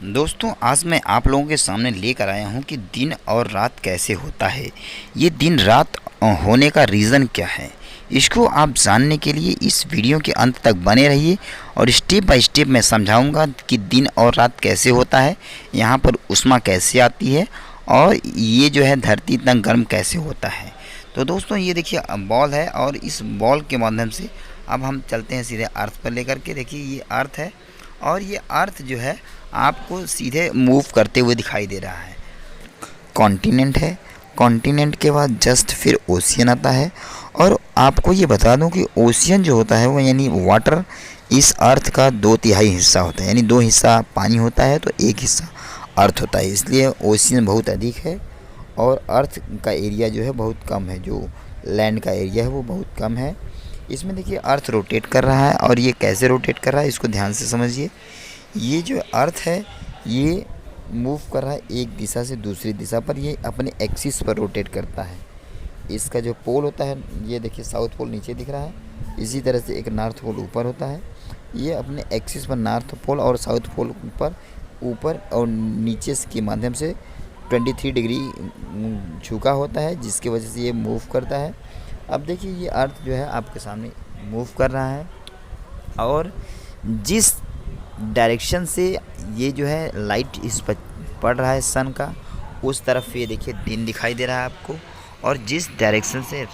दोस्तों आज मैं आप लोगों के सामने लेकर आया हूं कि दिन और रात कैसे होता है। ये दिन रात होने का रीज़न क्या है, इसको आप जानने के लिए इस वीडियो के अंत तक बने रहिए और स्टेप बाय स्टेप मैं समझाऊंगा कि दिन और रात कैसे होता है, यहाँ पर ऊष्मा कैसे आती है और ये जो है धरती इतना गर्म कैसे होता है। तो दोस्तों ये देखिए बॉल है और इस बॉल के माध्यम से अब हम चलते हैं सीधे अर्थ पर लेकर के। देखिए ये अर्थ है और ये अर्थ जो है आपको सीधे मूव करते हुए दिखाई दे रहा है। कॉन्टिनेंट है, कॉन्टिनेंट के बाद जस्ट फिर ओशियन आता है। और आपको ये बता दूं कि ओशियन जो होता है वो यानी वाटर इस अर्थ का 2/3 हिस्सा होता है, यानी 2 हिस्सा पानी होता है तो 1 हिस्सा अर्थ होता है, इसलिए ओशियन बहुत अधिक है और अर्थ का एरिया जो है बहुत कम है, जो लैंड का एरिया है वो बहुत कम है। इसमें देखिए अर्थ रोटेट कर रहा है और ये कैसे रोटेट कर रहा है इसको ध्यान से समझिए। ये जो अर्थ है ये मूव कर रहा है एक दिशा से दूसरी दिशा पर, ये अपने एक्सिस पर रोटेट करता है। इसका जो पोल होता है ये देखिए साउथ पोल नीचे दिख रहा है, इसी तरह से एक नॉर्थ पोल ऊपर होता है। ये अपने एक्सिस पर नॉर्थ पोल और साउथ पोल पर ऊपर और नीचे के माध्यम से 23 डिग्री झुका होता है, जिसकी वजह से ये मूव करता है। अब देखिए ये अर्थ जो है आपके सामने मूव कर रहा है और जिस डायरेक्शन से ये जो है लाइट इस पर पड़ रहा है सन का, उस तरफ ये देखिए दिन दिखाई दे रहा है आपको, और जिस डायरेक्शन से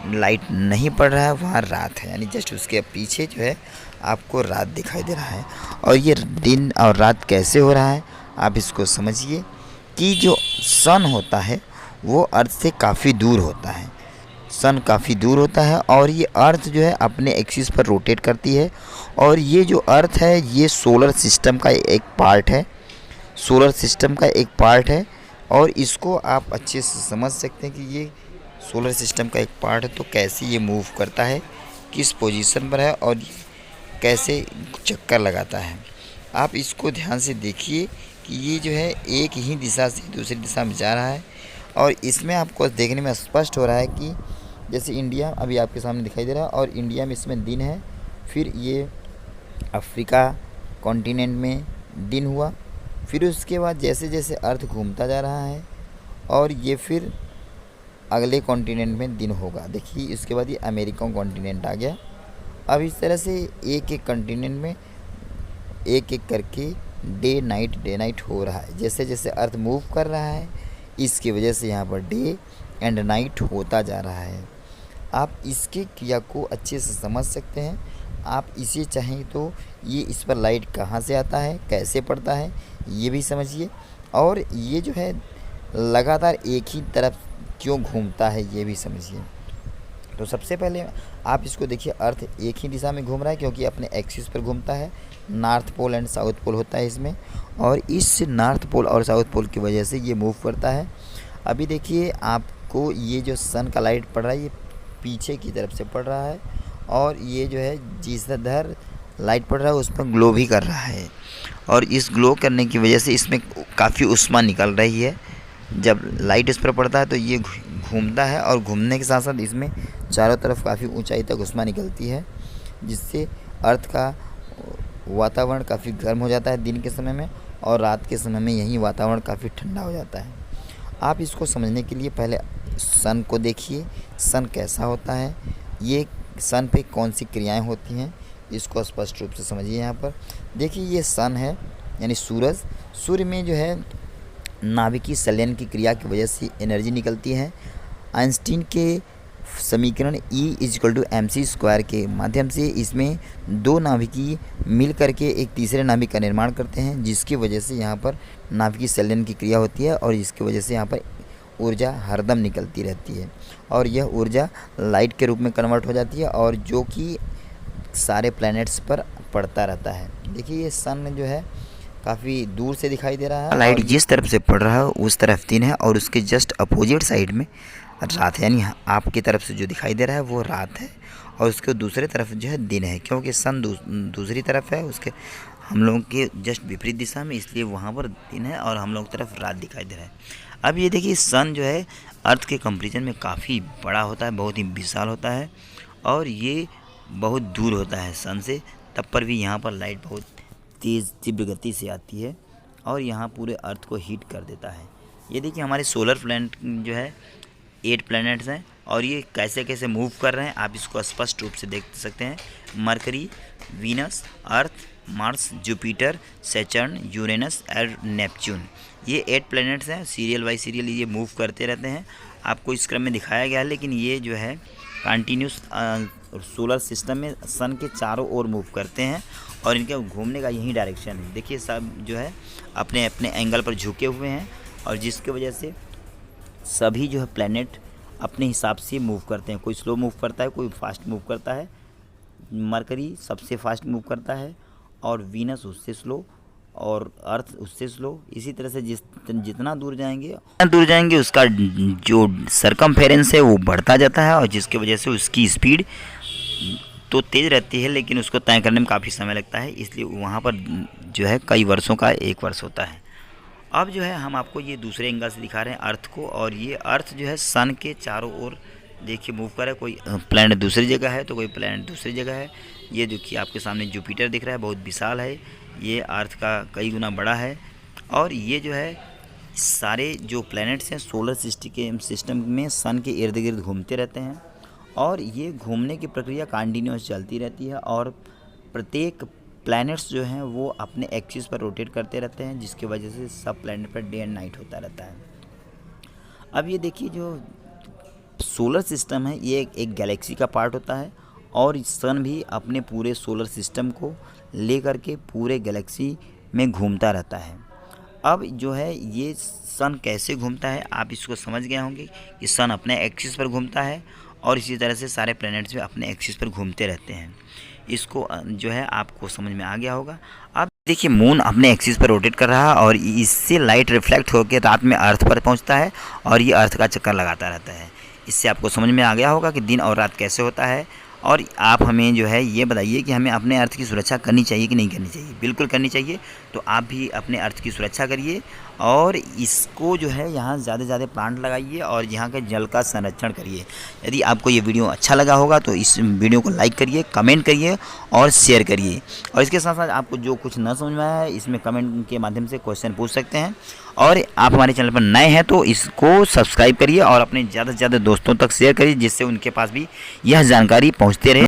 लाइट नहीं पड़ रहा है वहाँ रात है, यानी जस्ट उसके पीछे जो है आपको रात दिखाई दे रहा है। और ये दिन और रात कैसे हो रहा है आप इसको समझिए कि जो सन होता है वो अर्थ से काफ़ी दूर होता है, सन काफ़ी दूर होता है और ये अर्थ जो है अपने एक्सिस पर रोटेट करती है। और ये जो अर्थ है ये सोलर सिस्टम का एक पार्ट है, सोलर सिस्टम का एक पार्ट है और इसको आप अच्छे से समझ सकते हैं कि ये सोलर सिस्टम का एक पार्ट है। तो कैसे ये मूव करता है, किस पोजीशन पर है और कैसे चक्कर लगाता है, आप इसको ध्यान से देखिए कि ये जो है एक ही दिशा से दूसरी दिशा में जा रहा है। और इसमें आपको देखने में स्पष्ट हो रहा है कि जैसे इंडिया अभी आपके सामने दिखाई दे रहा है और इंडिया में इसमें दिन है, फिर ये अफ्रीका कॉन्टिनेंट में दिन हुआ, फिर उसके बाद जैसे जैसे अर्थ घूमता जा रहा है और ये फिर अगले कॉन्टिनेंट में दिन होगा। देखिए इसके बाद ये अमेरिका कॉन्टिनेंट आ गया। अब इस तरह से एक एक कॉन्टिनेंट में एक एक करके डे नाइट हो रहा है। जैसे जैसे अर्थ मूव कर रहा है इसकी वजह से यहाँ पर डे एंड नाइट होता जा रहा है। आप इसके क्रिया को अच्छे से समझ सकते हैं। आप इसे चाहें तो ये इस पर लाइट कहाँ से आता है, कैसे पड़ता है, ये भी समझिए। और ये जो है लगातार एक ही तरफ क्यों घूमता है ये भी समझिए। तो सबसे पहले आप इसको देखिए, अर्थ एक ही दिशा में घूम रहा है क्योंकि अपने एक्सिस पर घूमता है, north pole and south pole होता है इसमें, और इस नॉर्थ पोल और साउथ पोल की वजह से ये मूव करता है। अभी देखिए आपको ये जो सन का लाइट पड़ रहा है ये पीछे की तरफ से पड़ रहा है और ये जो है जिस इधर लाइट पड़ रहा है उस पर ग्लो भी कर रहा है, और इस ग्लो करने की वजह से इसमें काफ़ी ऊष्मा निकल रही है। जब लाइट इस पर पड़ता है तो ये घूमता है और घूमने के साथ साथ इसमें चारों तरफ काफ़ी ऊंचाई तक ऊष्मा निकलती है, जिससे अर्थ का वातावरण काफ़ी गर्म हो जाता है दिन के समय में, और रात के समय में यही वातावरण काफ़ी ठंडा हो जाता है। आप इसको समझने के लिए पहले सन को देखिए, सन कैसा होता है, ये सन पे कौन सी क्रियाएं होती हैं इसको स्पष्ट रूप से समझिए। यहाँ पर देखिए ये सन है यानी सूरज, सूर्य में जो है नाभिकीय संलयन की क्रिया की वजह से एनर्जी निकलती है। आइंस्टीन के समीकरण E=mc² के माध्यम से इसमें दो नाभिकीय मिल करके एक तीसरे नाभिक का निर्माण करते हैं, जिसकी वजह से यहाँ पर नाभिकीय संलयन की क्रिया होती है और इसकी वजह से यहाँ पर ऊर्जा हरदम निकलती रहती है और यह ऊर्जा लाइट के रूप में कन्वर्ट हो जाती है और जो कि सारे प्लैनेट्स पर पड़ता रहता है। देखिए ये सन जो है काफ़ी दूर से दिखाई दे रहा है, लाइट जिस तरफ से पड़ रहा है उस तरफ दिन है और उसके जस्ट अपोजिट साइड में रात है, यानी आपकी तरफ से जो दिखाई दे रहा है वो रात है और उसके दूसरे तरफ जो है दिन है, क्योंकि सन दूसरी तरफ है उसके हम लोगों के जस्ट विपरीत दिशा में, इसलिए वहाँ पर दिन है और हम लोग की तरफ रात दिखाई दे रहा है। अब ये देखिए सन जो है अर्थ के कंपेरिजन में काफ़ी बड़ा होता है, बहुत ही विशाल होता है और ये बहुत दूर होता है सन से, तब पर भी यहाँ पर लाइट बहुत तेज़ तीव्र गति से आती है और यहाँ पूरे अर्थ को हीट कर देता है। ये देखिए हमारे सोलर प्लैनेट जो है 8 प्लैनेट्स हैं और ये कैसे कैसे मूव कर रहे हैं आप इसको स्पष्ट रूप से देख सकते हैं। मरकरी, वीनस, अर्थ, मार्स, जुपिटर, सैटर्न, यूरेनस और नेपच्यून, ये 8 प्लैनेट्स हैं। सीरियल बाई सीरियल ये मूव करते रहते हैं। आपको इस क्रम में दिखाया गया है, लेकिन ये जो है कंटिन्यूस सोलर सिस्टम में सन के चारों ओर मूव करते हैं और इनके घूमने का यही डायरेक्शन है। देखिए सब जो है अपने अपने एंगल पर झुके हुए हैं और जिसकी वजह से सभी जो है प्लैनेट अपने हिसाब से मूव करते हैं। कोई स्लो मूव करता है, कोई फास्ट मूव करता है। मरकरी सबसे फास्ट मूव करता है और वीनस उससे स्लो और अर्थ उससे स्लो। इसी तरह से जितना दूर जाएंगे उसका जो सरकमफेरेंस है वो बढ़ता जाता है और जिसकी वजह से उसकी स्पीड तो तेज़ रहती है, लेकिन उसको तय करने में काफ़ी समय लगता है। इसलिए वहाँ पर जो है कई वर्षों का एक वर्ष होता है। अब जो है हम आपको ये दूसरे एंगल से दिखा रहे हैं अर्थ को, और ये अर्थ जो है सन के चारों ओर देखिए मूव कर रहा है। कोई प्लैनेट दूसरी जगह है तो कोई प्लैनेट दूसरी जगह है। ये देखिए आपके सामने जुपिटर दिख रहा है, बहुत विशाल है, ये अर्थ का कई गुना बड़ा है। और ये जो है सारे जो प्लैनेट्स हैं सोलर सिस्टम में सन के इर्द गिर्द घूमते रहते हैं और ये घूमने की प्रक्रिया कंटिन्यूस चलती रहती है और प्रत्येक प्लैनेट्स जो हैं वो अपने एक्सिस पर रोटेट करते रहते हैं, जिसकी वजह से सब planet per day and night होता रहता है। अब ये देखिए जो सोलर सिस्टम है ये एक गैलेक्सी का पार्ट होता है और सन भी अपने पूरे सोलर सिस्टम को लेकर के पूरे गैलेक्सी में घूमता रहता है। अब जो है ये सन कैसे घूमता है आप इसको समझ गए होंगे कि सन अपने एक्सिस पर घूमता है और इसी तरह से सारे प्लैनेट्स भी अपने एक्सिस पर घूमते रहते हैं। इसको जो है आपको समझ में आ गया होगा। अब देखिए मून अपने एक्सिस पर रोटेट कर रहा है और इससे लाइट रिफ्लेक्ट होकर रात में अर्थ पर पहुंचता है और ये अर्थ का चक्कर लगाता रहता है। इससे आपको समझ में आ गया होगा कि दिन और रात कैसे होता है। और आप हमें जो है ये बताइए कि हमें अपने अर्थ की सुरक्षा करनी चाहिए कि नहीं करनी चाहिए। बिल्कुल करनी चाहिए। तो आप भी अपने अर्थ की सुरक्षा करिए और इसको जो है यहाँ ज़्यादा से ज़्यादा प्लांट लगाइए और यहाँ के जल का संरक्षण करिए। यदि आपको ये वीडियो अच्छा लगा होगा तो इस वीडियो को लाइक करिए, कमेंट करिए और शेयर करिए। और इसके साथ साथ आपको जो कुछ न समझ में आया है इसमें कमेंट के माध्यम से क्वेश्चन पूछ सकते हैं। और आप हमारे चैनल पर नए हैं तो इसको सब्सक्राइब करिए और अपने ज़्यादा से ज़्यादा दोस्तों तक शेयर करिए, जिससे उनके पास भी यह जानकारी पहुँचते रहे।